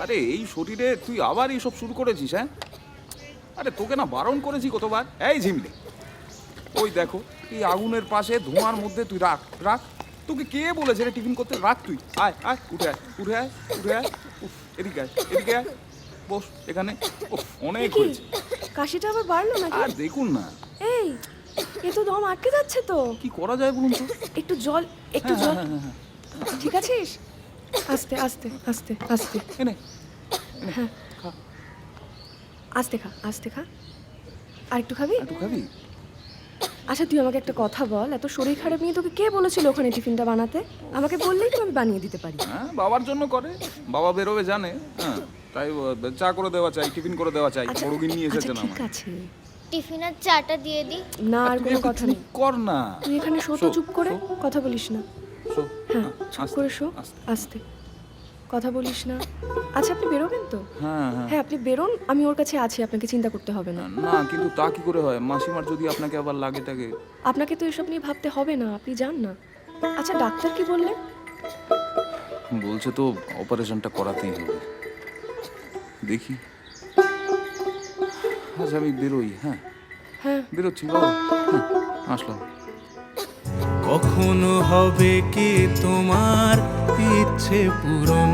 আরে এই শরীরে তুই আবার এইসব শুরু করেছিস? হ্যাঁ, আরে তোকে না বারণ করেছি কতবার। এই ঝিমলে, ওই দেখো এই আগুনের পাশে ধোঁয়ার মধ্যে তুই রাখ রাখ। তোকে কে বলেছে রে টিফিন করতে? রাখ তুই। আয় আয়, উঠে আয় উঠে আয় উঠে আয়। উফ, এদিকে আয় এদিকে আয়, বস এখানে। উফ, অনেক হয়েছে। কাশিটা আবার বাড়লো নাকি? আর দেখুন না, এই, এ তো দম আটকে যাচ্ছে তো। কি করা যায় বলুন তো? একটু জল, একটু হ্যাঁ, জল। হ্যাঁ, হ্যাঁ, হ্যাঁ। ঠিক আছিস? আস্তে আস্তে আস্তে আস্তে। এনে এনে, হ্যাঁ। খা। আস্তে খা, আস্তে খা। আর একটু খাবি? একটু খাবি? আচ্ছা তুই আমাকে একটা কথা বল, এত শরীর খারাপ নিয়ে তোকে কে বলেছিল ওখানে টিফিনটা বানাতে? আমাকে বললেই তো আমি বানিয়ে দিতে পারি। হ্যাঁ, বাবার জন্য করে। বাবা বেরোবে জানে। হ্যাঁ, তাই চা করে দেওয়া চাই, টিফিন করে দেওয়া চাই। আচ্ছা, বড় গিন্নি আচ্ছা এসেছে না ঠিক আমার। আছে। টিফিনের চাটা দিয়ে দিই। না আর তুই কোনো একটু কথা চুপ নেই। কর না। তুই এখানে শো তো, শো, চুপ করে শো, কথা বলিস না। শো। হ্যাঁ, চুপ আস্তে, করে শো, আস্তে। আস্তে। কথা বলিস না। আচ্ছা আপনি বেরোবেন তো? হ্যাঁ হ্যাঁ। হ্যাঁ আপনি বেরোন, আমি ওর কাছে আছি, আপনাকে চিন্তা করতে হবে না। না কিন্তু তা কি করে হয়? মাসিমার যদি আপনাকে আবার লাগে থাকে। আপনাকে তো এসব নিয়ে ভাবতে হবে না, আপনি যান না। আচ্ছা ডাক্তার কি বললেন? বলছে তো অপারেশনটা করাতেই হবে। দেখি। আচ্ছা আমি বেরোই। হ্যাঁ হ্যাঁ। বেরোচ্ছি বাবা। হ্যাঁ, আসলাম। কখনো হবে কি তোমার ইচ্ছে পূরণ?